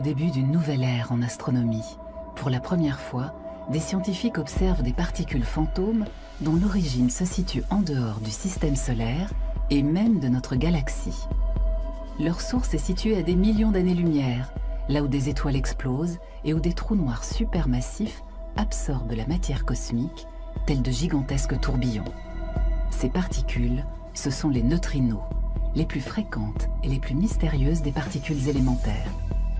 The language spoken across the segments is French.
Début d'une nouvelle ère en astronomie. Pour la première fois, des scientifiques observent des particules fantômes dont l'origine se situe en dehors du système solaire et même de notre galaxie. Leur source est située à des millions d'années-lumière, là où des étoiles explosent et où des trous noirs supermassifs absorbent la matière cosmique, tels de gigantesques tourbillons. Ces particules, ce sont les neutrinos, les plus fréquentes et les plus mystérieuses des particules élémentaires.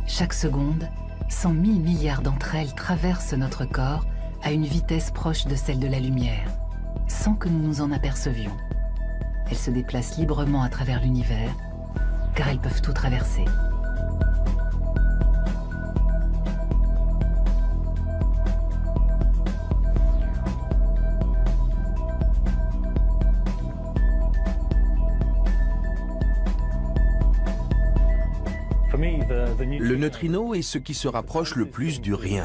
Chaque seconde, 100 000 milliards d'entre elles traversent notre corps à une vitesse proche de celle de la lumière, sans que nous nous en apercevions. Elles se déplacent librement à travers l'univers, car elles peuvent tout traverser. Le neutrino est ce qui se rapproche le plus du rien.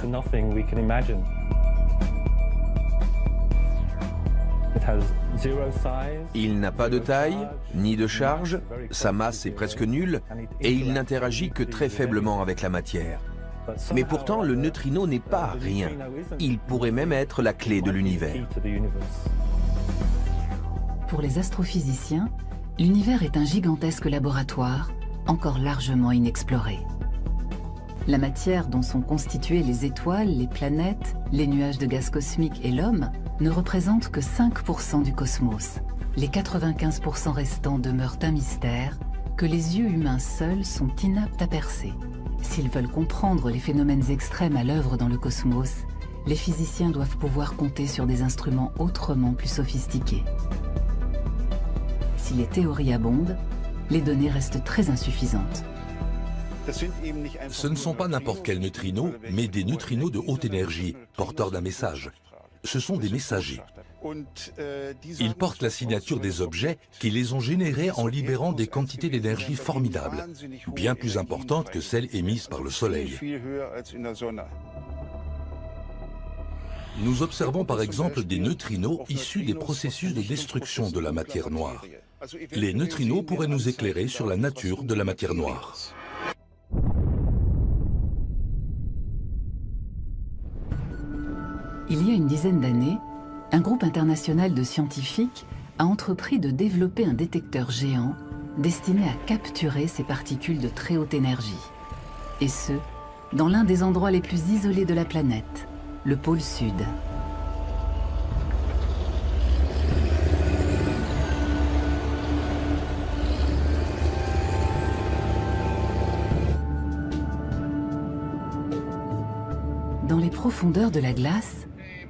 Il n'a pas de taille, ni de charge, sa masse est presque nulle, et il n'interagit que très faiblement avec la matière. Mais pourtant, le neutrino n'est pas rien. Il pourrait même être la clé de l'univers. Pour les astrophysiciens, l'univers est un gigantesque laboratoire, encore largement inexploré. La matière dont sont constituées les étoiles, les planètes, les nuages de gaz cosmique et l'homme ne représente que 5% du cosmos. Les 95% restants demeurent un mystère que les yeux humains seuls sont inaptes à percer. S'ils veulent comprendre les phénomènes extrêmes à l'œuvre dans le cosmos, les physiciens doivent pouvoir compter sur des instruments autrement plus sophistiqués. Si les théories abondent, les données restent très insuffisantes. Ce ne sont pas n'importe quels neutrinos, mais des neutrinos de haute énergie, porteurs d'un message. Ce sont des messagers. Ils portent la signature des objets qui les ont générés en libérant des quantités d'énergie formidables, bien plus importantes que celles émises par le Soleil. Nous observons par exemple des neutrinos issus des processus de destruction de la matière noire. Les neutrinos pourraient nous éclairer sur la nature de la matière noire. Il y a une dizaine d'années, un groupe international de scientifiques a entrepris de développer un détecteur géant destiné à capturer ces particules de très haute énergie. Et ce, dans l'un des endroits les plus isolés de la planète, le pôle Sud. Dans les profondeurs de la glace,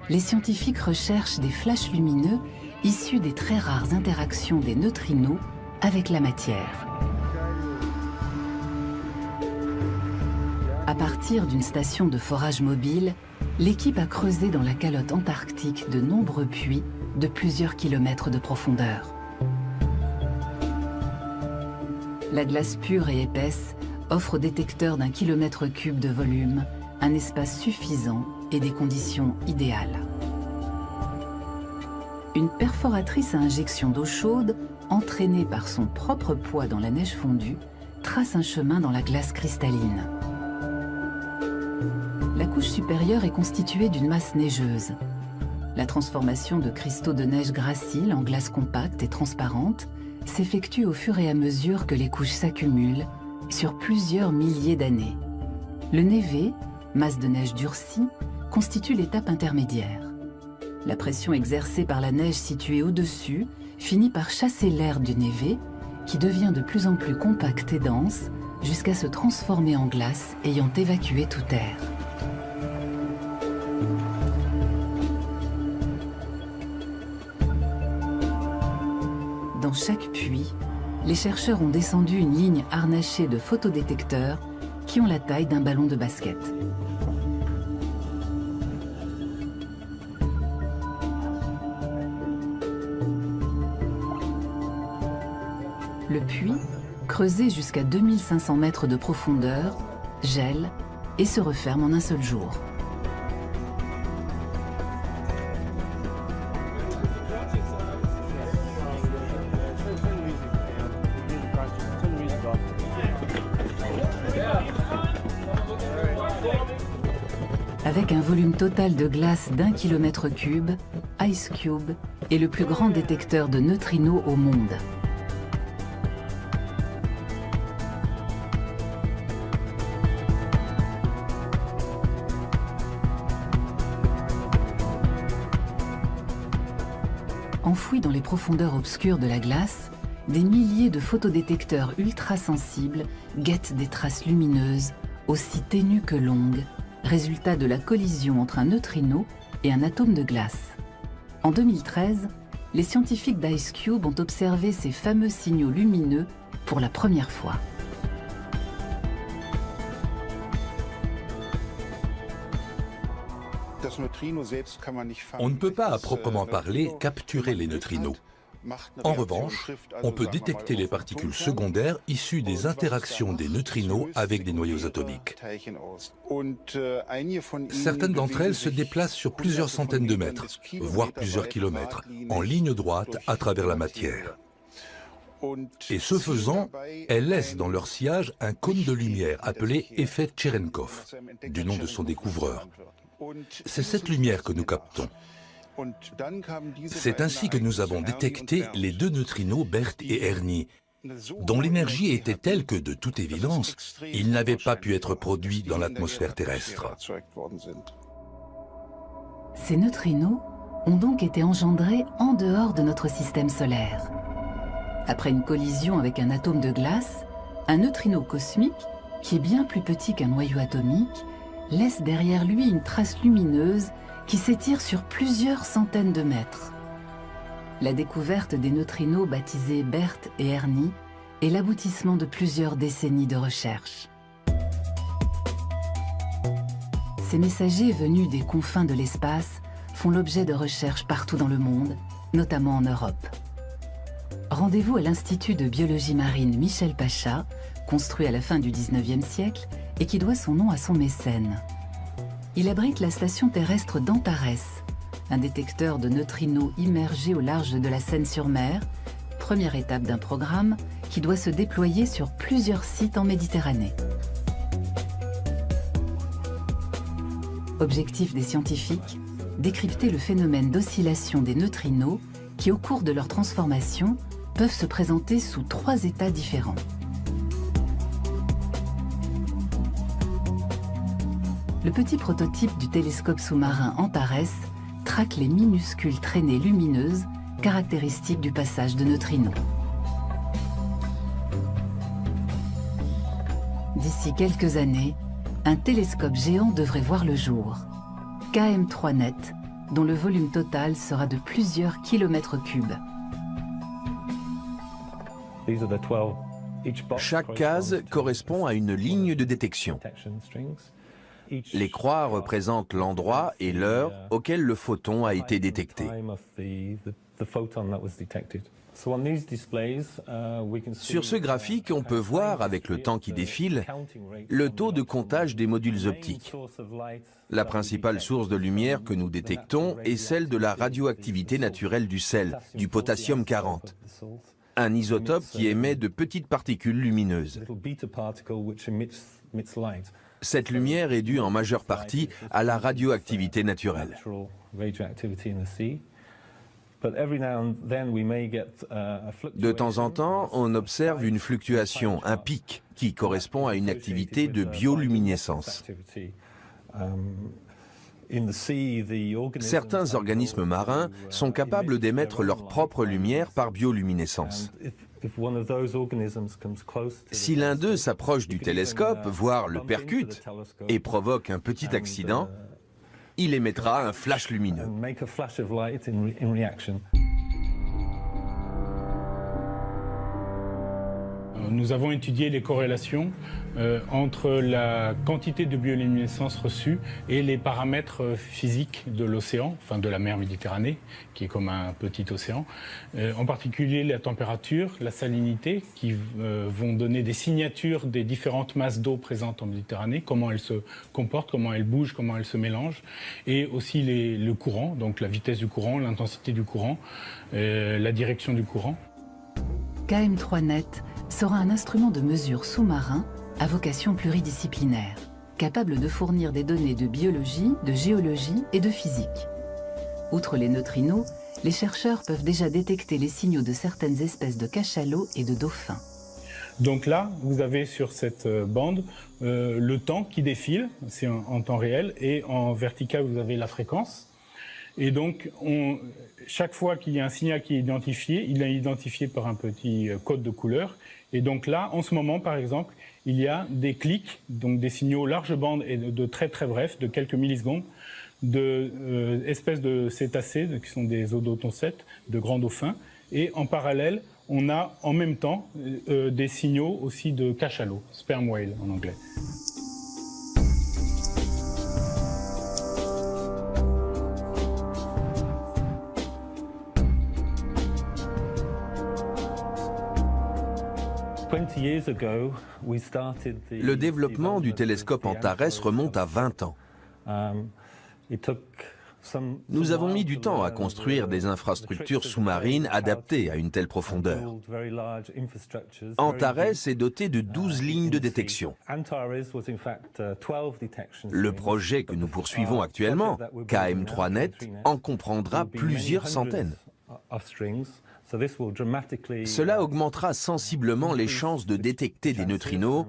les scientifiques recherchent des flashs lumineux issus des très rares interactions des neutrinos avec la matière. À partir d'une station de forage mobile, l'équipe a creusé dans la calotte antarctique de nombreux puits de plusieurs kilomètres de profondeur. La glace pure et épaisse offre au détecteur d'1 kilomètre cube de volume un espace suffisant et des conditions idéales. Une perforatrice à injection d'eau chaude, entraînée par son propre poids dans la neige fondue, trace un chemin dans la glace cristalline. La couche supérieure est constituée d'une masse neigeuse. La transformation de cristaux de neige gracile en glace compacte et transparente s'effectue au fur et à mesure que les couches s'accumulent sur plusieurs milliers d'années. Le névé, masse de neige durcie, constitue l'étape intermédiaire. La pression exercée par la neige située au-dessus finit par chasser l'air du névé, qui devient de plus en plus compact et dense, jusqu'à se transformer en glace ayant évacué tout air. Dans chaque puits, les chercheurs ont descendu une ligne harnachée de photodétecteurs qui ont la taille d'un ballon de basket. Le puits, creusé jusqu'à 2500 mètres de profondeur, gèle et se referme en un seul jour. Avec un volume total de glace d'1 km3, IceCube est le plus grand détecteur de neutrinos au monde. Enfouis dans les profondeurs obscures de la glace, des milliers de photodétecteurs ultrasensibles guettent des traces lumineuses, aussi ténues que longues, résultat de la collision entre un neutrino et un atome de glace. En 2013, les scientifiques d'IceCube ont observé ces fameux signaux lumineux pour la première fois. On ne peut pas à proprement parler capturer les neutrinos. En revanche, on peut détecter les particules secondaires issues des interactions des neutrinos avec des noyaux atomiques. Certaines d'entre elles se déplacent sur plusieurs centaines de mètres, voire plusieurs kilomètres, en ligne droite à travers la matière. Et ce faisant, elles laissent dans leur sillage un cône de lumière appelé effet Cherenkov, du nom de son découvreur. C'est cette lumière que nous captons. C'est ainsi que nous avons détecté les deux neutrinos BERT et Ernie, dont l'énergie était telle que, de toute évidence, ils n'avaient pas pu être produits dans l'atmosphère terrestre. Ces neutrinos ont donc été engendrés en dehors de notre système solaire. Après une collision avec un atome de glace, un neutrino cosmique, qui est bien plus petit qu'un noyau atomique, laisse derrière lui une trace lumineuse qui s'étire sur plusieurs centaines de mètres. La découverte des neutrinos baptisés BERT et Ernie est l'aboutissement de plusieurs décennies de recherche. Ces messagers venus des confins de l'espace font l'objet de recherches partout dans le monde, notamment en Europe. Rendez-vous à l'Institut de biologie marine Michel Pacha, construit à la fin du XIXe siècle et qui doit son nom à son mécène. Il abrite la station terrestre d'Antares, un détecteur de neutrinos immergé au large de la Seine-sur-Mer, première étape d'un programme qui doit se déployer sur plusieurs sites en Méditerranée. Objectif des scientifiques, décrypter le phénomène d'oscillation des neutrinos qui, au cours de leur transformation, peuvent se présenter sous 3 états différents. Le petit prototype du télescope sous-marin Antares traque les minuscules traînées lumineuses caractéristiques du passage de neutrinos. D'ici quelques années, un télescope géant devrait voir le jour, KM3net, dont le volume total sera de plusieurs kilomètres cubes. Chaque case correspond à une ligne de détection. Les croix représentent l'endroit et l'heure auquel le photon a été détecté. Sur ce graphique, on peut voir, avec le temps qui défile, le taux de comptage des modules optiques. La principale source de lumière que nous détectons est celle de la radioactivité naturelle du sel, du potassium 40, un isotope qui émet de petites particules lumineuses. Cette lumière est due en majeure partie à la radioactivité naturelle. De temps en temps, on observe une fluctuation, un pic, qui correspond à une activité de bioluminescence. Certains organismes marins sont capables d'émettre leur propre lumière par bioluminescence. Si l'un d'eux s'approche du télescope, voire le percute, et provoque un petit accident, il émettra un flash lumineux. Nous avons étudié les corrélations entre la quantité de bioluminescence reçue et les paramètres physiques de l'océan, enfin de la mer Méditerranée, qui est comme un petit océan. En particulier la température, la salinité, qui vont donner des signatures des différentes masses d'eau présentes en Méditerranée, comment elles se comportent, comment elles bougent, comment elles se mélangent, et aussi le courant, donc la vitesse du courant, l'intensité du courant, la direction du courant. KM3net sera un instrument de mesure sous-marin à vocation pluridisciplinaire. capables de fournir des données de biologie, de géologie et de physique. Outre les neutrinos, les chercheurs peuvent déjà détecter les signaux de certaines espèces de cachalots et de dauphins. Donc là, vous avez sur cette bande le temps qui défile, c'est en temps réel, et en vertical, vous avez la fréquence. Et donc, chaque fois qu'il y a un signal qui est identifié, il est identifié par un petit code de couleur. Et donc là, en ce moment, par exemple, il y a des clics, donc des signaux large bande et de très très brefs, de quelques millisecondes, d'espèces de cétacés, qui sont des odontocètes, de grands dauphins. Et en parallèle, on a en même temps des signaux aussi de cachalots, sperm whale en anglais. Le développement du télescope Antares remonte à 20 ans. Nous avons mis du temps à construire des infrastructures sous-marines adaptées à une telle profondeur. Antares est doté de 12 lignes de détection. Le projet que nous poursuivons actuellement, KM3Net, en comprendra plusieurs centaines. Cela augmentera sensiblement les chances de détecter des neutrinos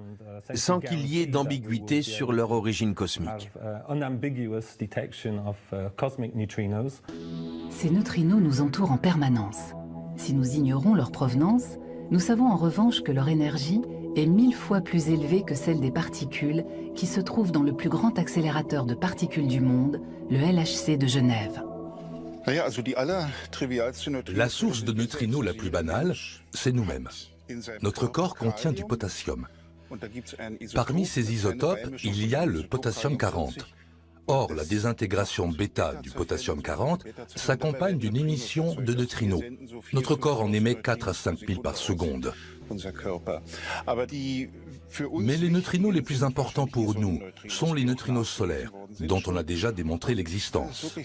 sans qu'il y ait d'ambiguïté sur leur origine cosmique. Ces neutrinos nous entourent en permanence. Si nous ignorons leur provenance, nous savons en revanche que leur énergie est 1000 fois plus élevée que celle des particules qui se trouvent dans le plus grand accélérateur de particules du monde, le LHC de Genève. La source de neutrinos la plus banale, c'est nous-mêmes. Notre corps contient du potassium. Parmi ces isotopes, il y a le potassium 40. Or, la désintégration bêta du potassium 40 s'accompagne d'une émission de neutrinos. Notre corps en émet 4 à 5 000 par seconde. Mais les neutrinos les plus importants pour nous sont les neutrinos solaires, dont on a déjà démontré l'existence.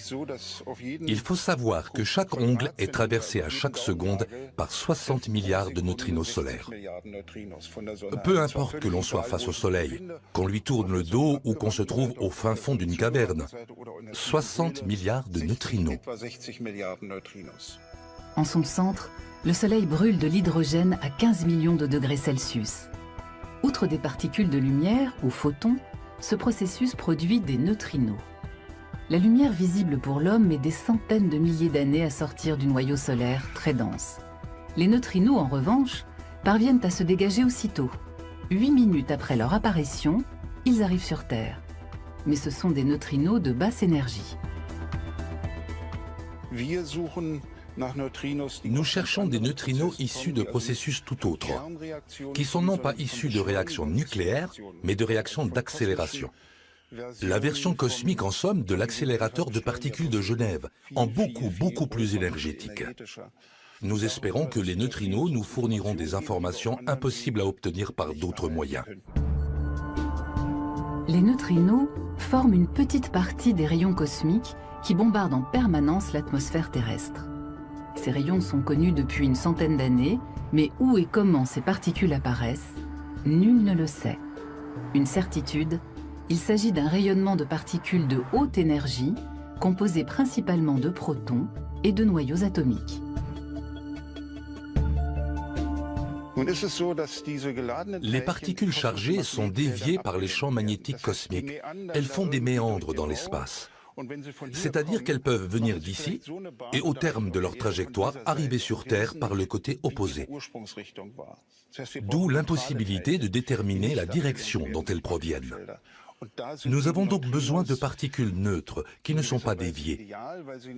Il faut savoir que chaque ongle est traversé à chaque seconde par 60 milliards de neutrinos solaires. Peu importe que l'on soit face au Soleil, qu'on lui tourne le dos ou qu'on se trouve au fin fond d'une caverne, 60 milliards de neutrinos. En son centre, le Soleil brûle de l'hydrogène à 15 millions de degrés Celsius. Outre des particules de lumière, ou photons, ce processus produit des neutrinos. La lumière visible pour l'homme met des centaines de milliers d'années à sortir du noyau solaire très dense. Les neutrinos, en revanche, parviennent à se dégager aussitôt. 8 minutes après leur apparition, ils arrivent sur Terre. Mais ce sont des neutrinos de basse énergie. Nous cherchons des neutrinos issus de processus tout autres, qui sont non pas issus de réactions nucléaires, mais de réactions d'accélération. La version cosmique, en somme, de l'accélérateur de particules de Genève, en beaucoup plus énergétique. Nous espérons que les neutrinos nous fourniront des informations impossibles à obtenir par d'autres moyens. Les neutrinos forment une petite partie des rayons cosmiques qui bombardent en permanence l'atmosphère terrestre. Ces rayons sont connus depuis une centaine d'années, mais où et comment ces particules apparaissent, nul ne le sait. Une certitude, il s'agit d'un rayonnement de particules de haute énergie, composées principalement de protons et de noyaux atomiques. Les particules chargées sont déviées par les champs magnétiques cosmiques. Elles font des méandres dans l'espace. C'est-à-dire qu'elles peuvent venir d'ici et au terme de leur trajectoire arriver sur Terre par le côté opposé. D'où l'impossibilité de déterminer la direction dont elles proviennent. Nous avons donc besoin de particules neutres qui ne sont pas déviées.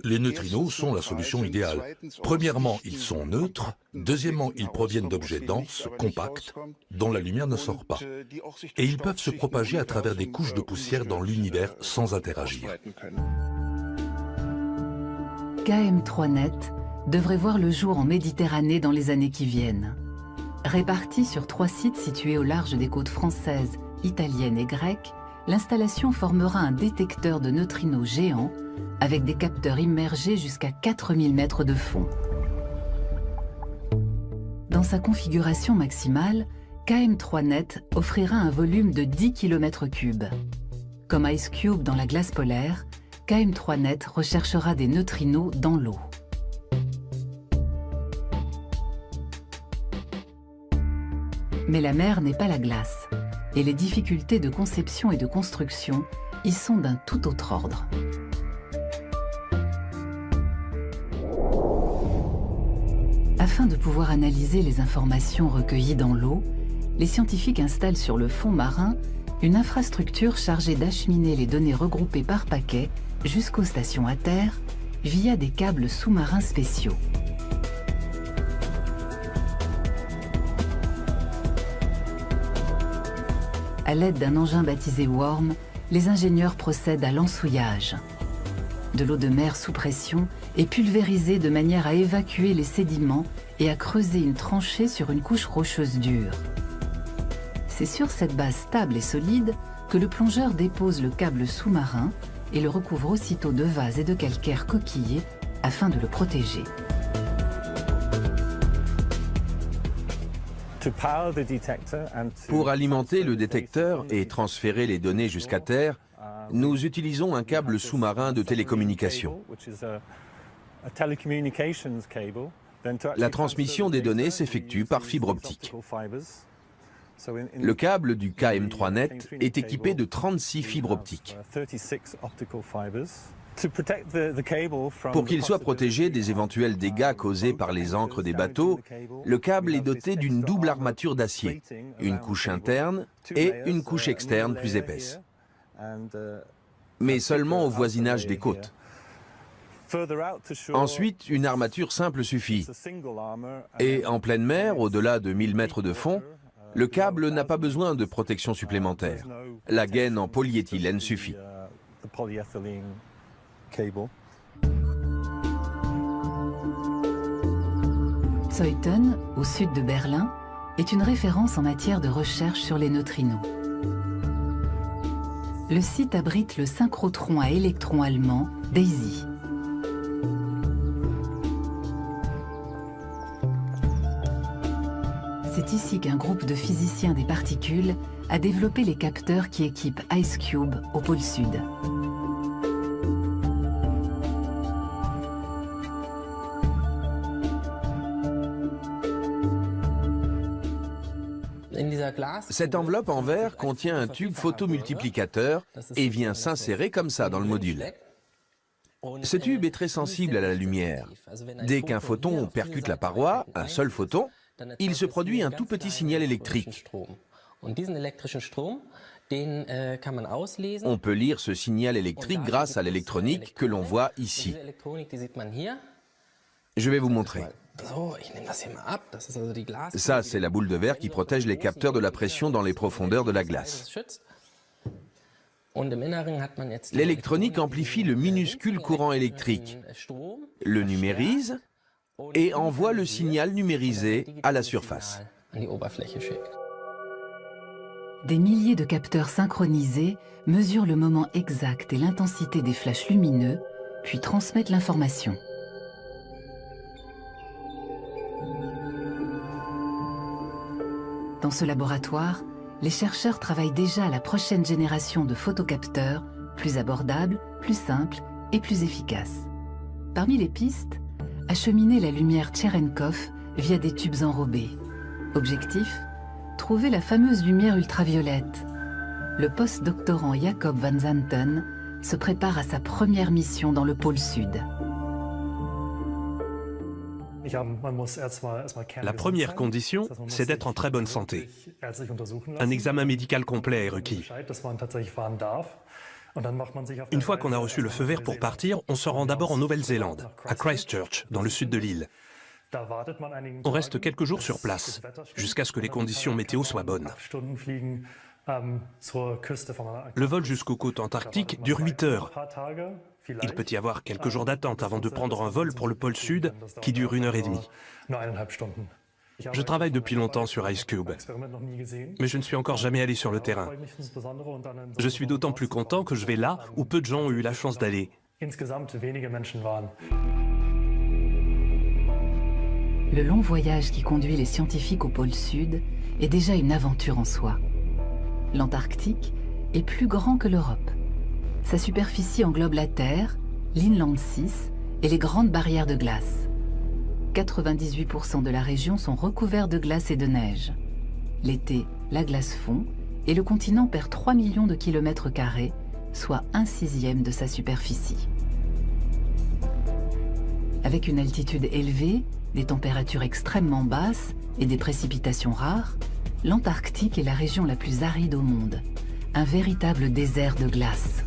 Les neutrinos sont la solution idéale. Premièrement, ils sont neutres. Deuxièmement, ils proviennent d'objets denses, compacts, dont la lumière ne sort pas. Et ils peuvent se propager à travers des couches de poussière dans l'univers sans interagir. KM3Net devrait voir le jour en Méditerranée dans les années qui viennent. Répartis sur 3 sites situés au large des côtes françaises, italiennes et grecques, l'installation formera un détecteur de neutrinos géant avec des capteurs immergés jusqu'à 4000 mètres de fond. Dans sa configuration maximale, KM3net offrira un volume de 10 km3. Comme Ice Cube dans la glace polaire, KM3net recherchera des neutrinos dans l'eau. Mais la mer n'est pas la glace, et les difficultés de conception et de construction y sont d'un tout autre ordre. Afin de pouvoir analyser les informations recueillies dans l'eau, les scientifiques installent sur le fond marin une infrastructure chargée d'acheminer les données regroupées par paquets jusqu'aux stations à terre via des câbles sous-marins spéciaux. À l'aide d'un engin baptisé Worm, les ingénieurs procèdent à l'ensouillage. De l'eau de mer sous pression est pulvérisée de manière à évacuer les sédiments et à creuser une tranchée sur une couche rocheuse dure. C'est sur cette base stable et solide que le plongeur dépose le câble sous-marin et le recouvre aussitôt de vase et de calcaire coquillé afin de le protéger. Pour alimenter le détecteur et transférer les données jusqu'à terre, nous utilisons un câble sous-marin de télécommunication. La transmission des données s'effectue par fibre optique. Le câble du KM3net est équipé de 36 fibres optiques. Pour qu'il soit protégé des éventuels dégâts causés par les ancres des bateaux, le câble est doté d'une double armature d'acier, une couche interne et une couche externe plus épaisse, mais seulement au voisinage des côtes. Ensuite, une armature simple suffit. Et en pleine mer, au-delà de 1000 mètres de fond, le câble n'a pas besoin de protection supplémentaire. La gaine en polyéthylène suffit. Zeuthen, au sud de Berlin, est une référence en matière de recherche sur les neutrinos. Le site abrite le synchrotron à électrons allemand DAISY. C'est ici qu'un groupe de physiciens des particules a développé les capteurs qui équipent Ice Cube au pôle Sud. Cette enveloppe en verre contient un tube photomultiplicateur et vient s'insérer comme ça dans le module. Ce tube est très sensible à la lumière. Dès qu'un photon percute la paroi, un seul photon, il se produit un tout petit signal électrique. On peut lire ce signal électrique grâce à l'électronique que l'on voit ici. Je vais vous montrer. Ça, c'est la boule de verre qui protège les capteurs de la pression dans les profondeurs de la glace. L'électronique amplifie le minuscule courant électrique, le numérise et envoie le signal numérisé à la surface. Des milliers de capteurs synchronisés mesurent le moment exact et l'intensité des flashs lumineux, puis transmettent l'information. Dans ce laboratoire, les chercheurs travaillent déjà à la prochaine génération de photocapteurs, plus abordables, plus simples et plus efficaces. Parmi les pistes, acheminer la lumière Cherenkov via des tubes enrobés. Objectif, trouver la fameuse lumière ultraviolette. Le post-doctorant Jacob van Zanten se prépare à sa première mission dans le pôle Sud. La première condition, c'est d'être en très bonne santé. Un examen médical complet est requis. Une fois qu'on a reçu le feu vert pour partir, on se rend d'abord en Nouvelle-Zélande, à Christchurch, dans le sud de l'île. On reste quelques jours sur place, jusqu'à ce que les conditions météo soient bonnes. Le vol jusqu'aux côtes antarctiques dure 8 heures. Il peut y avoir quelques jours d'attente avant de prendre un vol pour le pôle Sud qui dure 1h30. Je travaille depuis longtemps sur Ice Cube, mais je ne suis encore jamais allé sur le terrain. Je suis d'autant plus content que je vais là où peu de gens ont eu la chance d'aller. Le long voyage qui conduit les scientifiques au pôle Sud est déjà une aventure en soi. L'Antarctique est plus grand que l'Europe. Sa superficie englobe la Terre, l'Inland 6 et les grandes barrières de glace. 98% de la région sont recouverts de glace et de neige. L'été, la glace fond et le continent perd 3 millions de kilomètres carrés, soit 1/6 de sa superficie. Avec une altitude élevée, des températures extrêmement basses et des précipitations rares, l'Antarctique est la région la plus aride au monde, un véritable désert de glace.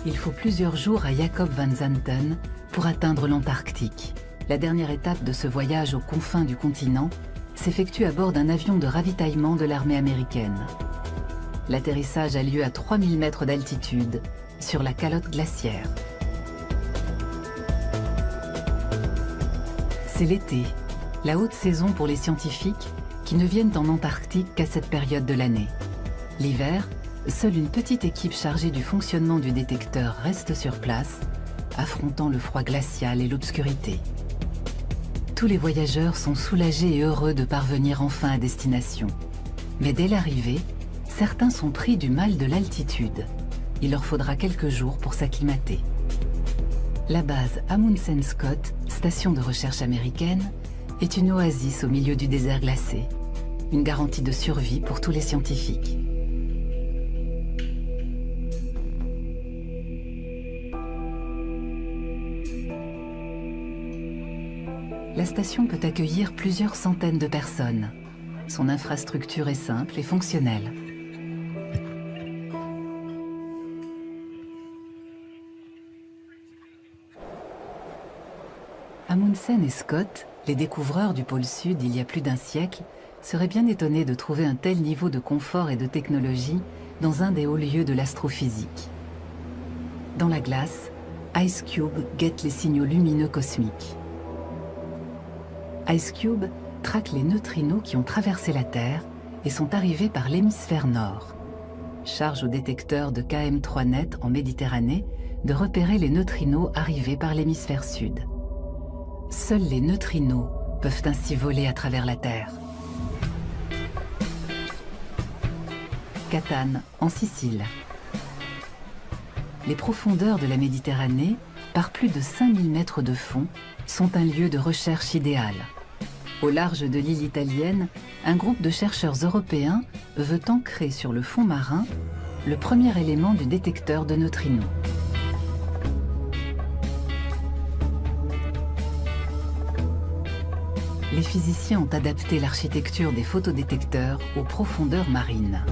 Il faut plusieurs jours à Jacob Van Zanten pour atteindre l'Antarctique. La dernière étape de ce voyage aux confins du continent s'effectue à bord d'un avion de ravitaillement de l'armée américaine. L'atterrissage a lieu à 3000 mètres d'altitude, sur la calotte glaciaire. C'est l'été, la haute saison pour les scientifiques qui ne viennent en Antarctique qu'à cette période de l'année. L'hiver, seule une petite équipe chargée du fonctionnement du détecteur reste sur place, affrontant le froid glacial et l'obscurité. Tous les voyageurs sont soulagés et heureux de parvenir enfin à destination. Mais dès l'arrivée, certains sont pris du mal de l'altitude. Il leur faudra quelques jours pour s'acclimater. La base Amundsen Scott, station de recherche américaine, est une oasis au milieu du désert glacé. Une garantie de survie pour tous les scientifiques. La station peut accueillir plusieurs centaines de personnes. Son infrastructure est simple et fonctionnelle. Amundsen et Scott, les découvreurs du pôle Sud il y a plus d'un siècle, seraient bien étonnés de trouver un tel niveau de confort et de technologie dans un des hauts lieux de l'astrophysique. Dans la glace, Ice Cube guette les signaux lumineux cosmiques. Ice Cube traque les neutrinos qui ont traversé la Terre et sont arrivés par l'hémisphère nord. Charge au détecteur de KM3net en Méditerranée de repérer les neutrinos arrivés par l'hémisphère sud. Seuls les neutrinos peuvent ainsi voler à travers la Terre. Catane, en Sicile. Les profondeurs de la Méditerranée, par plus de 5000 mètres de fond, sont un lieu de recherche idéal. Au large de l'île italienne, un groupe de chercheurs européens veut ancrer sur le fond marin le premier élément du détecteur de neutrinos. Les physiciens ont adapté l'architecture des photodétecteurs aux profondeurs marines.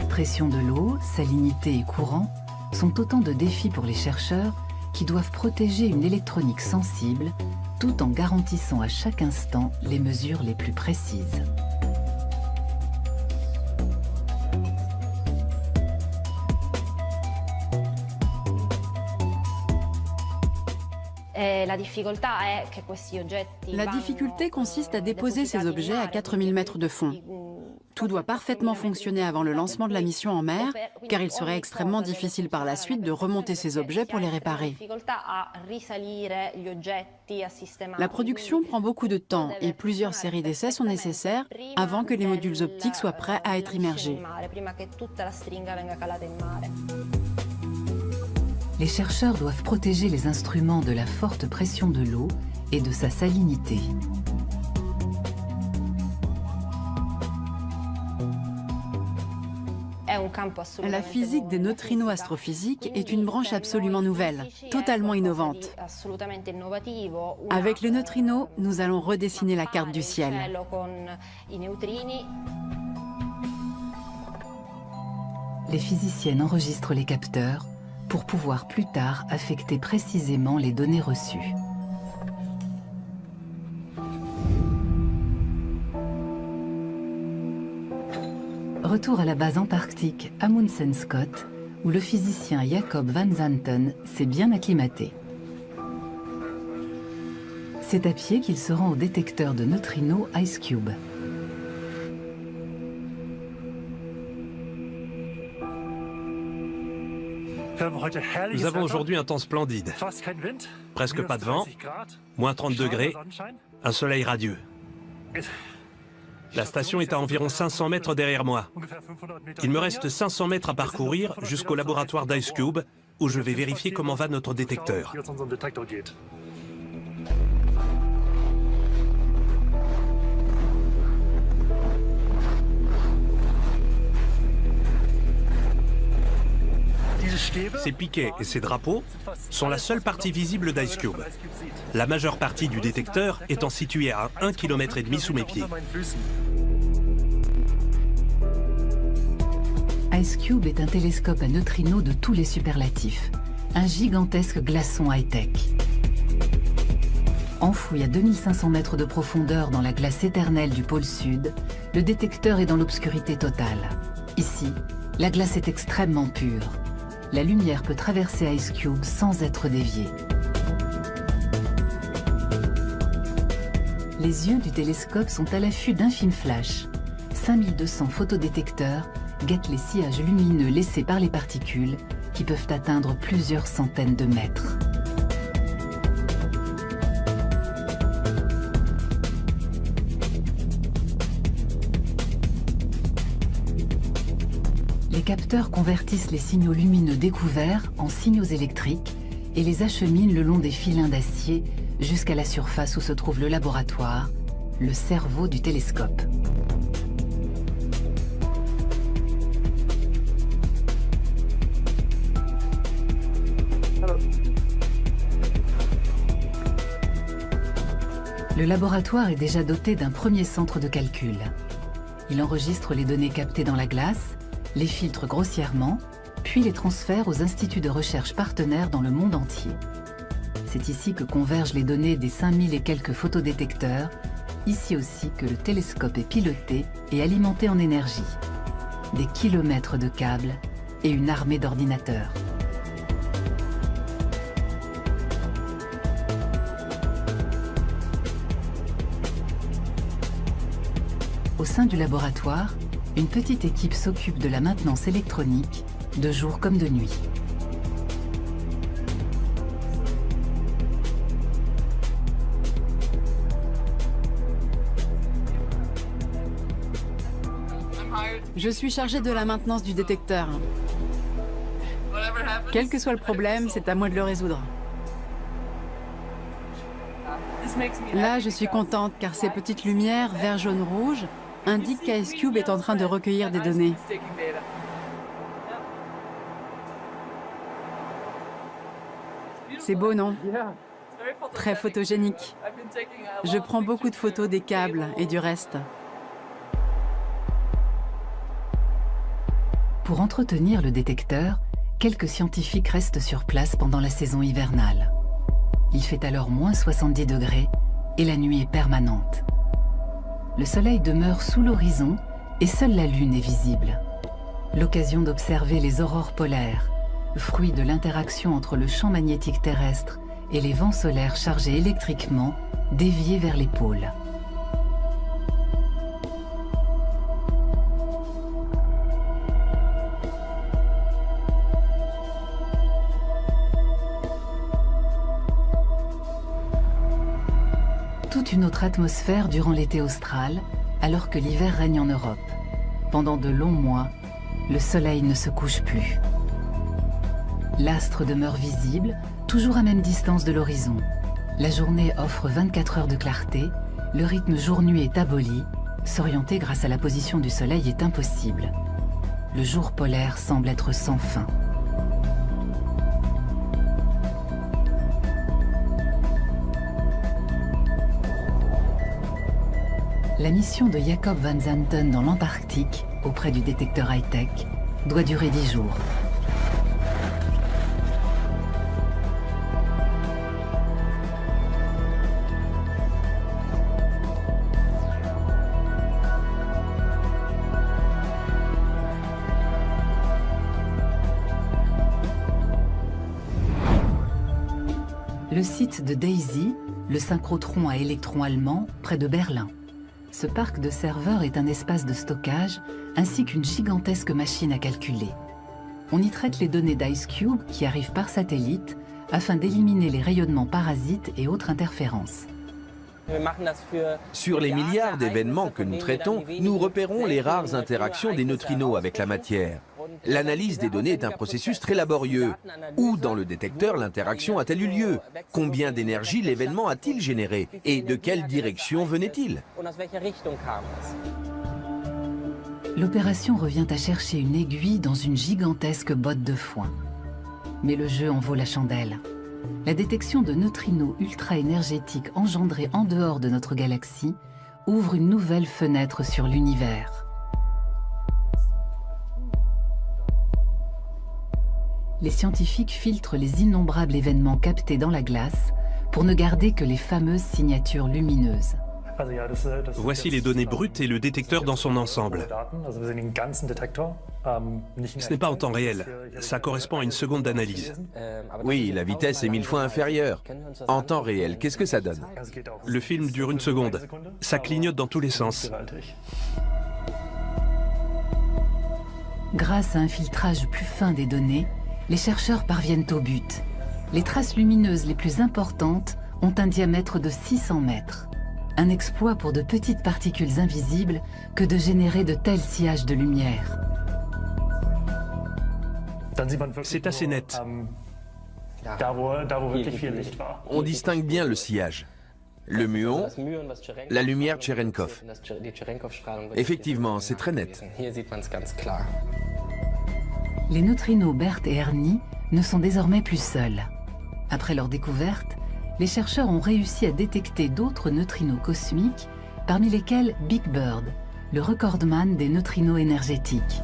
Pression de l'eau, salinité et courant sont autant de défis pour les chercheurs qui doivent protéger une électronique sensible tout en garantissant à chaque instant les mesures les plus précises. La difficulté consiste à déposer ces objets à 4000 mètres de fond. Tout doit parfaitement fonctionner avant le lancement de la mission en mer, car il serait extrêmement difficile par la suite de remonter ces objets pour les réparer. La production prend beaucoup de temps et plusieurs séries d'essais sont nécessaires avant que les modules optiques soient prêts à être immergés. Les chercheurs doivent protéger les instruments de la forte pression de l'eau et de sa salinité. La physique des neutrinos astrophysiques est une branche absolument nouvelle, totalement innovante. Avec les neutrinos, nous allons redessiner la carte du ciel. Les physiciennes enregistrent les capteurs pour pouvoir plus tard affecter précisément les données reçues. Retour à la base antarctique Amundsen Scott, où le physicien Jacob Van Zanten s'est bien acclimaté. C'est à pied qu'il se rend au détecteur de neutrinos IceCube. Nous avons aujourd'hui un temps splendide. Presque pas de vent, moins 30 degrés, un soleil radieux. La station est à environ 500 mètres derrière moi. Il me reste 500 mètres à parcourir jusqu'au laboratoire d'IceCube, où je vais vérifier comment va notre détecteur. Ces piquets et ces drapeaux sont la seule partie visible d'IceCube. La majeure partie du détecteur étant située à 1,5 km sous mes pieds. IceCube est un télescope à neutrinos de tous les superlatifs. Un gigantesque glaçon high-tech. Enfoui à 2500 mètres de profondeur dans la glace éternelle du pôle sud, le détecteur est dans l'obscurité totale. Ici, la glace est extrêmement pure. La lumière peut traverser IceCube sans être déviée. Les yeux du télescope sont à l'affût d'infimes flashs. 5200 photodétecteurs guettent les sillages lumineux laissés par les particules qui peuvent atteindre plusieurs centaines de mètres. Les capteurs convertissent les signaux lumineux découverts en signaux électriques et les acheminent le long des filins d'acier jusqu'à la surface où se trouve le laboratoire, le cerveau du télescope. Le laboratoire est déjà doté d'un premier centre de calcul. Il enregistre les données captées dans la glace, les filtre grossièrement, puis les transfère aux instituts de recherche partenaires dans le monde entier. C'est ici que convergent les données des 5000 et quelques photodétecteurs, ici aussi que le télescope est piloté et alimenté en énergie. Des kilomètres de câbles et une armée d'ordinateurs. Au sein du laboratoire, une petite équipe s'occupe de la maintenance électronique, de jour comme de nuit. Je suis chargée de la maintenance du détecteur. Quel que soit le problème, c'est à moi de le résoudre. Là, je suis contente car ces petites lumières vert, jaune, rouge indiquent qu'IceCube est en train de recueillir des données. C'est beau, non? Très photogénique. Je prends beaucoup de photos des câbles et du reste. Pour entretenir le détecteur, quelques scientifiques restent sur place pendant la saison hivernale. Il fait alors moins 70 degrés et la nuit est permanente. Le soleil demeure sous l'horizon et seule la lune est visible. L'occasion d'observer les aurores polaires, fruit de l'interaction entre le champ magnétique terrestre et les vents solaires chargés électriquement, déviés vers les pôles. Toute une autre atmosphère durant l'été austral, alors que l'hiver règne en Europe. Pendant de longs mois, le soleil ne se couche plus. L'astre demeure visible, toujours à même distance de l'horizon. La journée offre 24 heures de clarté, le rythme jour-nuit est aboli, s'orienter grâce à la position du soleil est impossible. Le jour polaire semble être sans fin. La mission de Jacob Van Zanten dans l'Antarctique, auprès du détecteur high-tech, doit durer 10 jours. Le site de DAISY, le synchrotron à électrons allemand, près de Berlin. Ce parc de serveurs est un espace de stockage ainsi qu'une gigantesque machine à calculer. On y traite les données d'IceCube qui arrivent par satellite afin d'éliminer les rayonnements parasites et autres interférences. Sur les milliards d'événements que nous traitons, nous repérons les rares interactions des neutrinos avec la matière. L'analyse des données est un processus très laborieux. Où dans le détecteur l'interaction a-t-elle eu lieu? Combien d'énergie l'événement a-t-il généré? Et de quelle direction venait-il? L'opération revient à chercher une aiguille dans une gigantesque botte de foin. Mais le jeu en vaut la chandelle. La détection de neutrinos ultra-énergétiques engendrés en dehors de notre galaxie ouvre une nouvelle fenêtre sur l'univers. Les scientifiques filtrent les innombrables événements captés dans la glace pour ne garder que les fameuses signatures lumineuses. Voici les données brutes et le détecteur dans son ensemble. Ce n'est pas en temps réel, ça correspond à une seconde d'analyse. Oui, la vitesse est 1000 fois inférieure. En temps réel, qu'est-ce que ça donne? Le film dure 1 seconde, ça clignote dans tous les sens. Grâce à un filtrage plus fin des données, les chercheurs parviennent au but. Les traces lumineuses les plus importantes ont un diamètre de 600 mètres. Un exploit pour de petites particules invisibles que de générer de tels sillages de lumière. C'est assez net. On distingue bien le sillage. Le muon, la lumière Cherenkov. Effectivement, c'est très net. Les neutrinos Bert et Ernie ne sont désormais plus seuls. Après leur découverte, les chercheurs ont réussi à détecter d'autres neutrinos cosmiques, parmi lesquels Big Bird, le recordman des neutrinos énergétiques.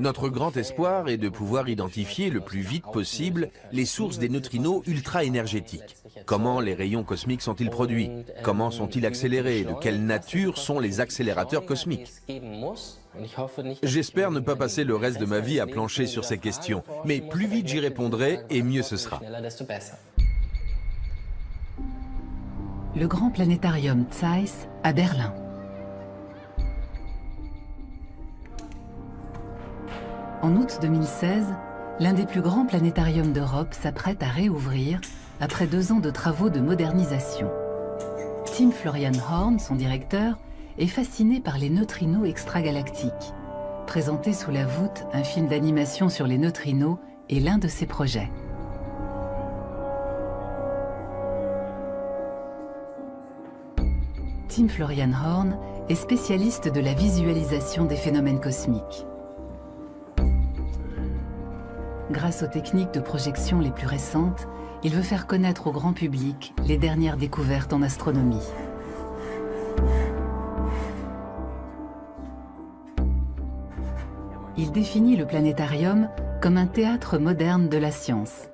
Notre grand espoir est de pouvoir identifier le plus vite possible les sources des neutrinos ultra-énergétiques. Comment les rayons cosmiques sont-ils produits? Comment sont-ils accélérés? De quelle nature sont les accélérateurs cosmiques? J'espère ne pas passer le reste de ma vie à plancher sur ces questions, mais plus vite j'y répondrai et mieux ce sera. Le grand planétarium Zeiss à Berlin. En août 2016, l'un des plus grands planétariums d'Europe s'apprête à réouvrir après 2 ans de travaux de modernisation. Tim Florian Horn, son directeur, est fasciné par les neutrinos extragalactiques. Présenté sous la voûte, un film d'animation sur les neutrinos est l'un de ses projets. Tim Florian Horn est spécialiste de la visualisation des phénomènes cosmiques. Grâce aux techniques de projection les plus récentes, il veut faire connaître au grand public les dernières découvertes en astronomie. Il définit le planétarium comme un théâtre moderne de la science.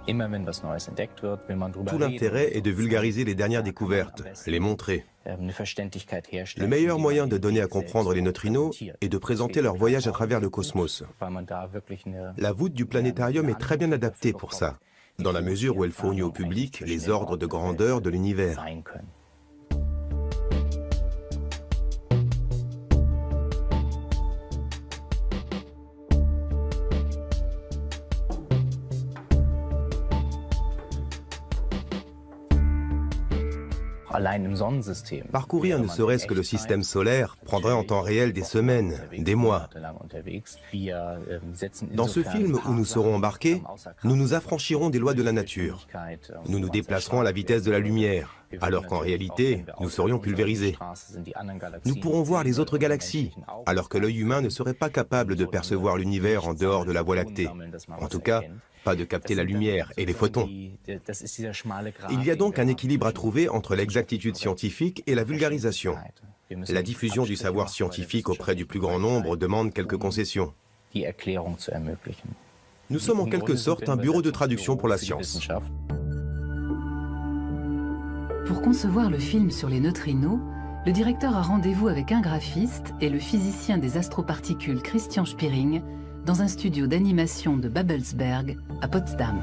Tout l'intérêt est de vulgariser les dernières découvertes, les montrer. Le meilleur moyen de donner à comprendre les neutrinos est de présenter leur voyage à travers le cosmos. La voûte du planétarium est très bien adaptée pour ça, dans la mesure où elle fournit au public les ordres de grandeur de l'univers. Parcourir ne serait-ce que le système solaire prendrait en temps réel des semaines, des mois. Dans ce film où nous serons embarqués, nous nous affranchirons des lois de la nature. Nous nous déplacerons à la vitesse de la lumière, alors qu'en réalité, nous serions pulvérisés. Nous pourrons voir les autres galaxies, alors que l'œil humain ne serait pas capable de percevoir l'univers en dehors de la Voie lactée. En tout cas, pas de capter la lumière et les photons. Il y a donc un équilibre à trouver entre l'exactitude scientifique et la vulgarisation. La diffusion du savoir scientifique auprès du plus grand nombre demande quelques concessions. Nous sommes en quelque sorte un bureau de traduction pour la science. Pour concevoir le film sur les neutrinos, le directeur a rendez-vous avec un graphiste et le physicien des astroparticules Christian Spiering dans un studio d'animation de Babelsberg à Potsdam.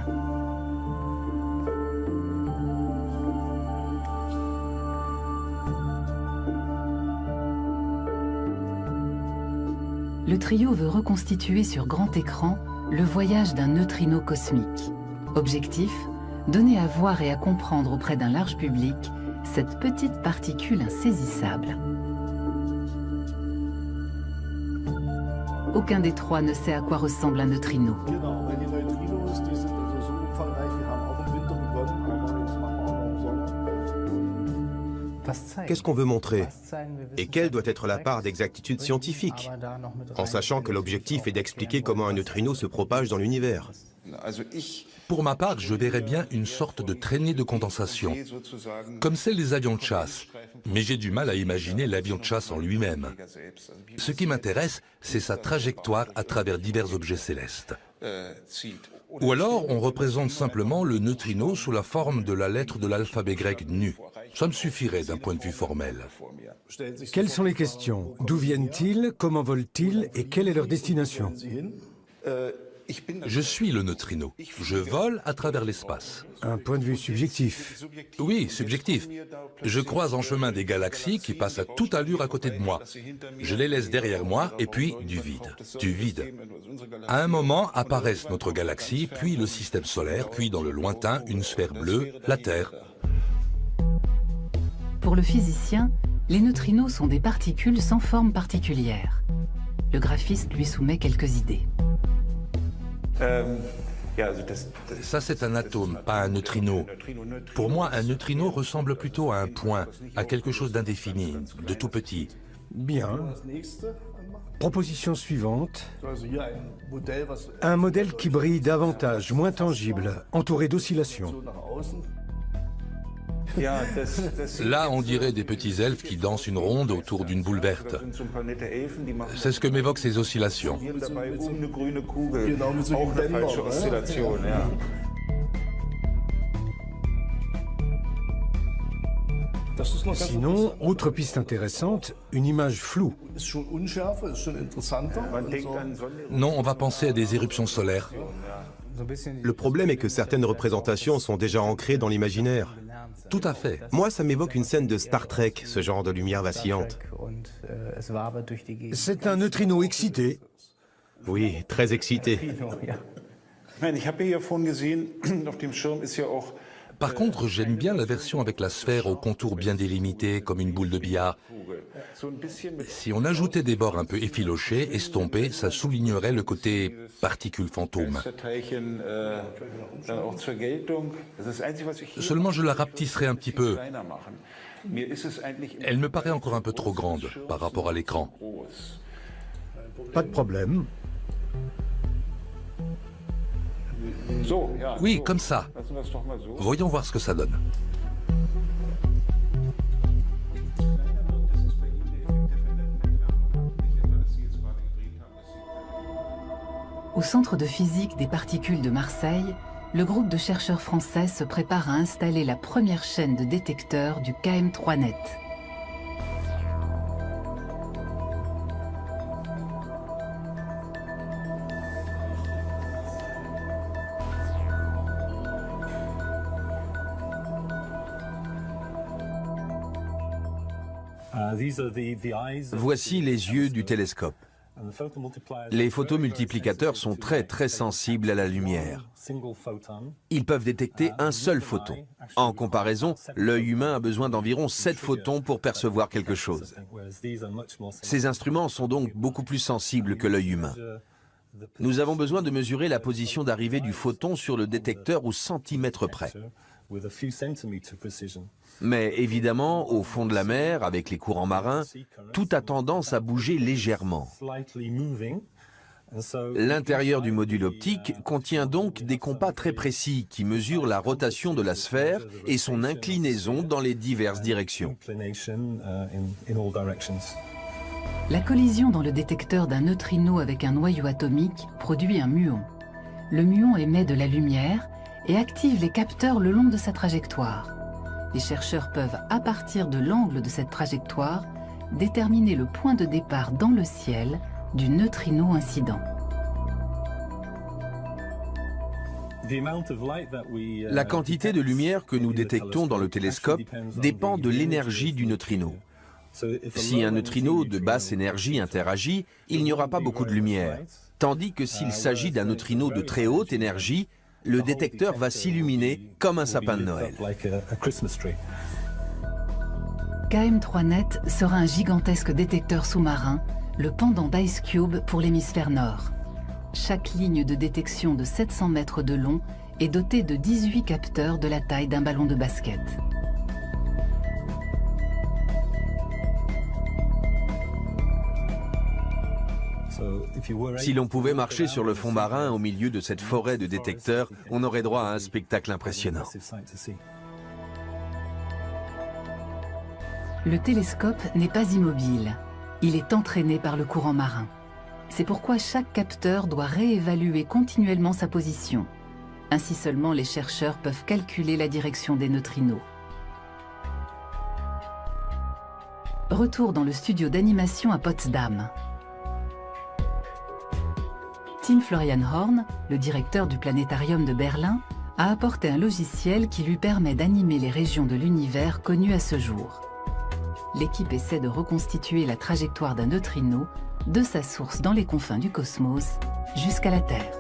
Le trio veut reconstituer sur grand écran le voyage d'un neutrino cosmique. Objectif, donner à voir et à comprendre auprès d'un large public cette petite particule insaisissable. Aucun des trois ne sait à quoi ressemble un neutrino. Qu'est-ce qu'on veut montrer? Et quelle doit être la part d'exactitude scientifique, en sachant que l'objectif est d'expliquer comment un neutrino se propage dans l'univers? Pour ma part, je verrais bien une sorte de traînée de condensation, comme celle des avions de chasse. Mais j'ai du mal à imaginer l'avion de chasse en lui-même. Ce qui m'intéresse, c'est sa trajectoire à travers divers objets célestes. Ou alors, on représente simplement le neutrino sous la forme de la lettre de l'alphabet grec nu. Ça me suffirait d'un point de vue formel. Quelles sont les questions? D'où viennent-ils? Comment volent-ils? Et quelle est leur destination? Je suis le neutrino. Je vole à travers l'espace. Un point de vue subjectif. Oui, subjectif. Je croise en chemin des galaxies qui passent à toute allure à côté de moi. Je les laisse derrière moi et puis du vide. Du vide. À un moment apparaissent notre galaxie, puis le système solaire, puis dans le lointain, une sphère bleue, la Terre. Pour le physicien, les neutrinos sont des particules sans forme particulière. Le graphiste lui soumet quelques idées. Ça, c'est un atome, pas un neutrino. Pour moi, un neutrino ressemble plutôt à un point, à quelque chose d'indéfini, de tout petit. Bien. Proposition suivante. Un modèle qui brille davantage, moins tangible, entouré d'oscillations. Là, on dirait des petits elfes qui dansent une ronde autour d'une boule verte. C'est ce que m'évoquent ces oscillations. Sinon, autre piste intéressante, une image floue. Non, on va penser à des éruptions solaires. Le problème est que certaines représentations sont déjà ancrées dans l'imaginaire. Tout à fait. Moi, ça m'évoque une scène de Star Trek, ce genre de lumière vacillante. C'est un neutrino excité. Oui, très excité. Par contre, j'aime bien la version avec la sphère aux contours bien délimités, comme une boule de billard. Si on ajoutait des bords un peu effilochés, estompés, ça soulignerait le côté particule fantôme. Seulement, je la rapetisserais un petit peu. Elle me paraît encore un peu trop grande par rapport à l'écran. Pas de problème. Oui, comme ça. Voyons voir ce que ça donne. Au Centre de physique des particules de Marseille, le groupe de chercheurs français se prépare à installer la première chaîne de détecteurs du KM3net. Voici les yeux du télescope. Les photomultiplicateurs sont très sensibles à la lumière. Ils peuvent détecter un seul photon. En comparaison, l'œil humain a besoin d'environ 7 photons pour percevoir quelque chose. Ces instruments sont donc beaucoup plus sensibles que l'œil humain. Nous avons besoin de mesurer la position d'arrivée du photon sur le détecteur au centimètre près. Mais évidemment, au fond de la mer, avec les courants marins, tout a tendance à bouger légèrement. L'intérieur du module optique contient donc des compas très précis qui mesurent la rotation de la sphère et son inclinaison dans les diverses directions. La collision dans le détecteur d'un neutrino avec un noyau atomique produit un muon. Le muon émet de la lumière et active les capteurs le long de sa trajectoire. les chercheurs peuvent, à partir de l'angle de cette trajectoire, déterminer le point de départ dans le ciel du neutrino incident. La quantité de lumière que nous détectons dans le télescope dépend de l'énergie du neutrino. Si un neutrino de basse énergie interagit, il n'y aura pas beaucoup de lumière, tandis que s'il s'agit d'un neutrino de très haute énergie, le détecteur va s'illuminer comme un sapin de Noël. KM3net sera un gigantesque détecteur sous-marin, le pendant d'IceCube pour l'hémisphère nord. Chaque ligne de détection de 700 mètres de long est dotée de 18 capteurs de la taille d'un ballon de basket. Si l'on pouvait marcher sur le fond marin au milieu de cette forêt de détecteurs, on aurait droit à un spectacle impressionnant. Le télescope n'est pas immobile, il est entraîné par le courant marin. C'est pourquoi chaque capteur doit réévaluer continuellement sa position. Ainsi seulement les chercheurs peuvent calculer la direction des neutrinos. Retour dans le studio d'animation à Potsdam. Tim Florian Horn, le directeur du planétarium de Berlin, a apporté un logiciel qui lui permet d'animer les régions de l'univers connues à ce jour. L'équipe essaie de reconstituer la trajectoire d'un neutrino de sa source dans les confins du cosmos jusqu'à la Terre.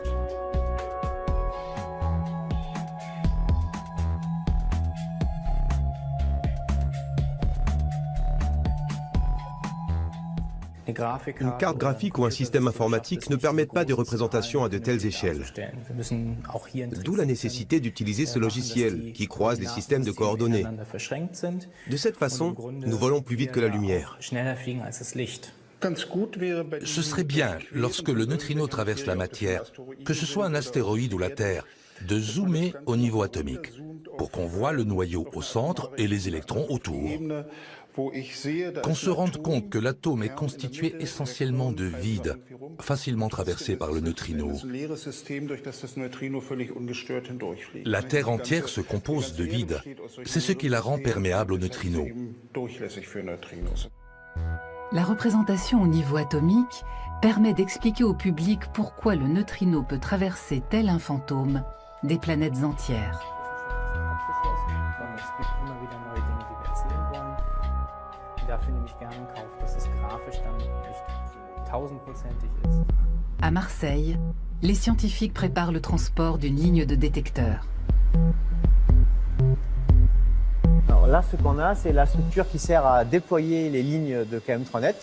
Une carte graphique ou un système informatique ne permettent pas de représentation à de telles échelles. D'où la nécessité d'utiliser ce logiciel qui croise les systèmes de coordonnées. De cette façon, nous volons plus vite que la lumière. Ce serait bien, lorsque le neutrino traverse la matière, que ce soit un astéroïde ou la Terre, de zoomer au niveau atomique, pour qu'on voit le noyau au centre et les électrons autour. Qu'on se rende compte que l'atome est constitué essentiellement de vide, facilement traversé par le neutrino. La Terre entière se compose de vide. C'est ce qui la rend perméable aux neutrinos. La représentation au niveau atomique permet d'expliquer au public pourquoi le neutrino peut traverser tel un fantôme des planètes entières. À Marseille, les scientifiques préparent le transport d'une ligne de détecteurs. Alors là, ce qu'on a, c'est la structure qui sert à déployer les lignes de KM3net.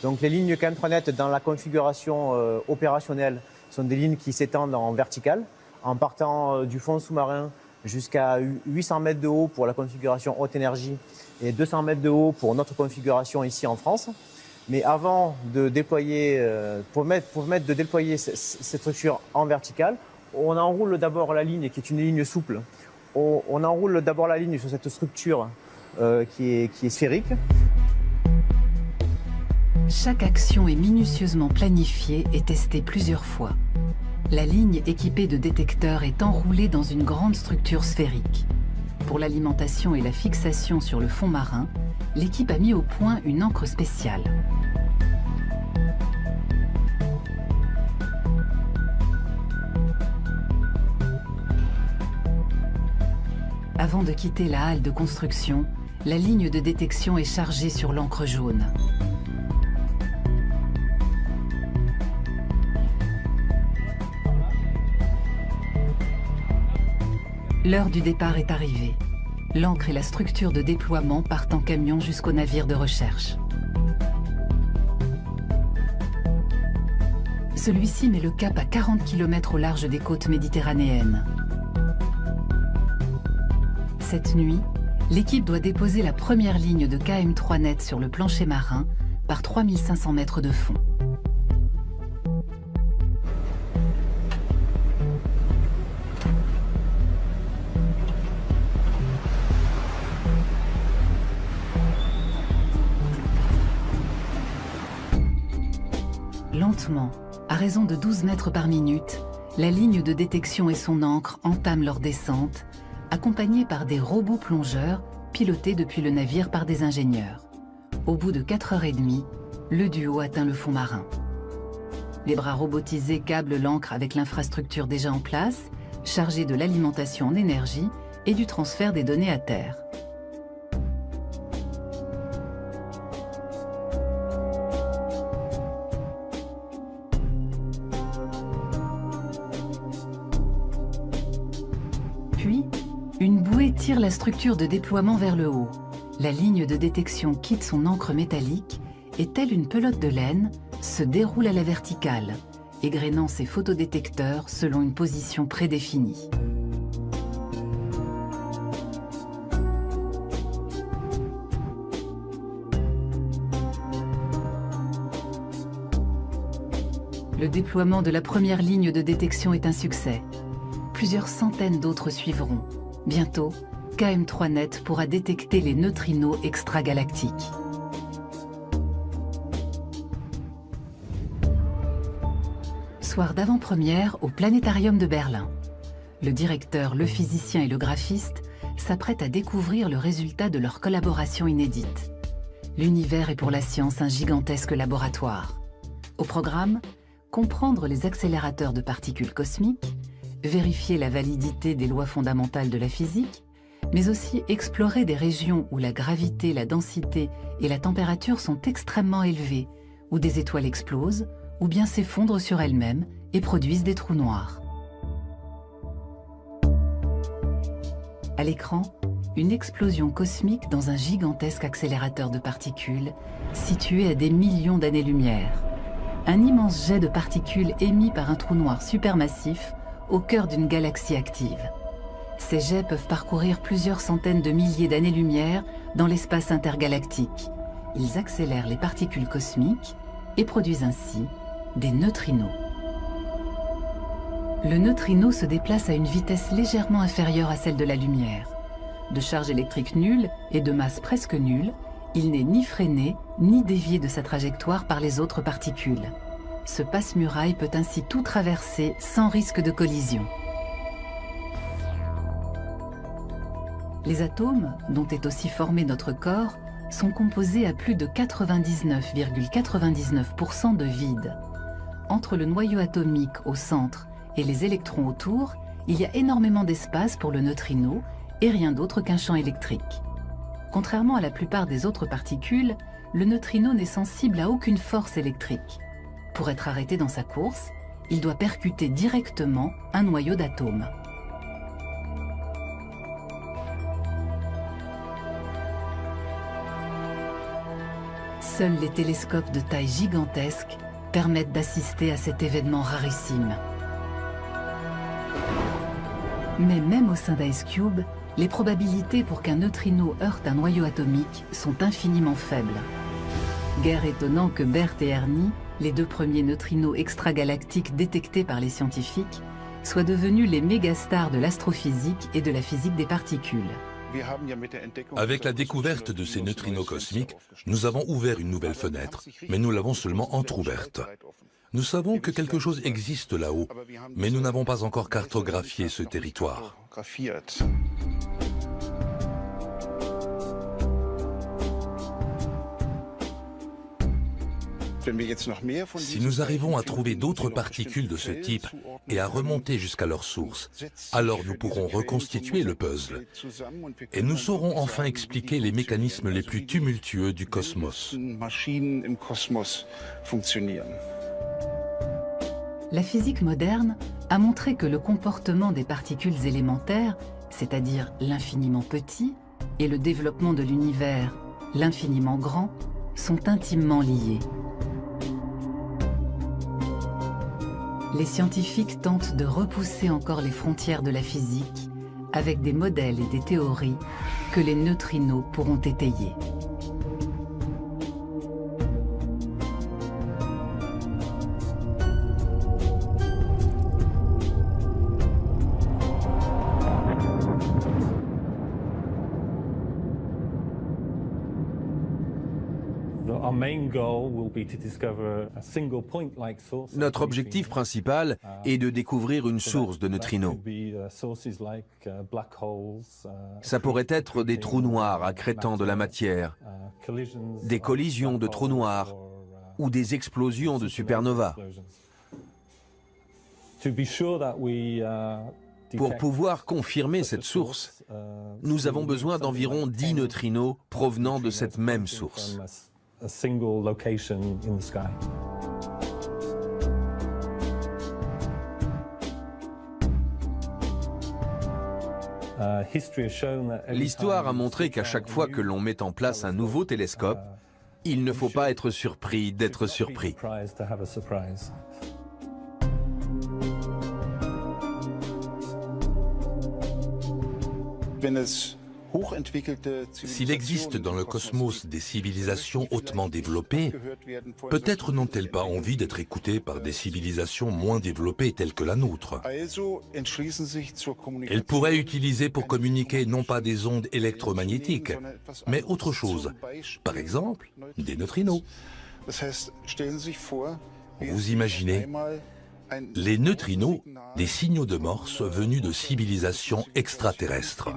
Donc les lignes KM3net dans la configuration opérationnelle sont des lignes qui s'étendent en verticale, en partant du fond sous-marin jusqu'à 800 mètres de haut pour la configuration haute énergie et 200 mètres de haut pour notre configuration ici en France. Mais avant de déployer, pour déployer cette structure en verticale, on enroule d'abord la ligne qui est une ligne souple. On enroule d'abord la ligne sur cette structure qui est sphérique. Chaque action est minutieusement planifiée et testée plusieurs fois. La ligne équipée de détecteurs est enroulée dans une grande structure sphérique. Pour l'alimentation et la fixation sur le fond marin, l'équipe a mis au point une encre spéciale. Avant de quitter la halle de construction, la ligne de détection est chargée sur l'encre jaune. L'heure du départ est arrivée. L'encre et la structure de déploiement partent en camion jusqu'au navire de recherche. Celui-ci met le cap à 40 km au large des côtes méditerranéennes. Cette nuit, l'équipe doit déposer la première ligne de KM3net sur le plancher marin par 3500 mètres de fond. Lentement, à raison de 12 mètres par minute, la ligne de détection et son ancre entament leur descente, accompagnés par des robots plongeurs piloté depuis le navire par des ingénieurs. Au bout de 4h30, le duo atteint le fond marin. Les bras robotisés câblent l'ancre avec l'infrastructure déjà en place, chargée de l'alimentation en énergie et du transfert des données à terre. Puis, une bouée tire la structure de déploiement vers le haut. La ligne de détection quitte son ancre métallique et, telle une pelote de laine, se déroule à la verticale, égrénant ses photodétecteurs selon une position prédéfinie. Le déploiement de la première ligne de détection est un succès. Plusieurs centaines d'autres suivront. Bientôt, KM3Net pourra détecter les neutrinos extragalactiques. Soir d'avant-première au Planétarium de Berlin. Le directeur, le physicien et le graphiste s'apprêtent à découvrir le résultat de leur collaboration inédite. L'univers est pour la science un gigantesque laboratoire. Au programme, comprendre les accélérateurs de particules cosmiques, vérifier la validité des lois fondamentales de la physique, mais aussi explorer des régions où la gravité, la densité et la température sont extrêmement élevées, où des étoiles explosent, ou bien s'effondrent sur elles-mêmes et produisent des trous noirs. À l'écran, une explosion cosmique dans un gigantesque accélérateur de particules situé à des millions d'années-lumière. Un immense jet de particules émis par un trou noir supermassif au cœur d'une galaxie active. Ces jets peuvent parcourir plusieurs centaines de milliers d'années-lumière dans l'espace intergalactique. Ils accélèrent les particules cosmiques et produisent ainsi des neutrinos. Le neutrino se déplace à une vitesse légèrement inférieure à celle de la lumière. De charge électrique nulle et de masse presque nulle, il n'est ni freiné ni dévié de sa trajectoire par les autres particules. Ce passe-muraille peut ainsi tout traverser sans risque de collision. Les atomes, dont est aussi formé notre corps, sont composés à plus de 99,99% de vide. Entre le noyau atomique au centre et les électrons autour, il y a énormément d'espace pour le neutrino et rien d'autre qu'un champ électrique. Contrairement à la plupart des autres particules, le neutrino n'est sensible à aucune force électrique. Pour être arrêté dans sa course, il doit percuter directement un noyau d'atomes. Seuls les télescopes de taille gigantesque permettent d'assister à cet événement rarissime. Mais même au sein d'Ice Cube, les probabilités pour qu'un neutrino heurte un noyau atomique sont infiniment faibles. Guère étonnant que Bert et Ernie, les deux premiers neutrinos extragalactiques détectés par les scientifiques, soient devenus les mégastars de l'astrophysique et de la physique des particules. Avec la découverte de ces neutrinos cosmiques, nous avons ouvert une nouvelle fenêtre, mais nous l'avons seulement entrouverte. Nous savons que quelque chose existe là-haut, mais nous n'avons pas encore cartographié ce territoire. Si nous arrivons à trouver d'autres particules de ce type et à remonter jusqu'à leur source, alors nous pourrons reconstituer le puzzle. Et nous saurons enfin expliquer les mécanismes les plus tumultueux du cosmos. La physique moderne a montré que le comportement des particules élémentaires, c'est-à-dire l'infiniment petit, et le développement de l'univers, l'infiniment grand, sont intimement liés. Les scientifiques tentent de repousser encore les frontières de la physique avec des modèles et des théories que les neutrinos pourront étayer. Notre objectif principal est de découvrir une source de neutrinos. Ça pourrait être des trous noirs accrétant de la matière, des collisions de trous noirs ou des explosions de supernovas. Pour pouvoir confirmer cette source, nous avons besoin d'environ 10 neutrinos provenant de cette même source. L'histoire a montré qu'à chaque fois que l'on met en place un nouveau télescope, il ne faut pas être surpris d'être surpris. S'il existe dans le cosmos des civilisations hautement développées, peut-être n'ont-elles pas envie d'être écoutées par des civilisations moins développées telles que la nôtre. Elles pourraient utiliser pour communiquer non pas des ondes électromagnétiques, mais autre chose, par exemple des neutrinos. Vous imaginez les neutrinos, des signaux de Morse venus de civilisations extraterrestres.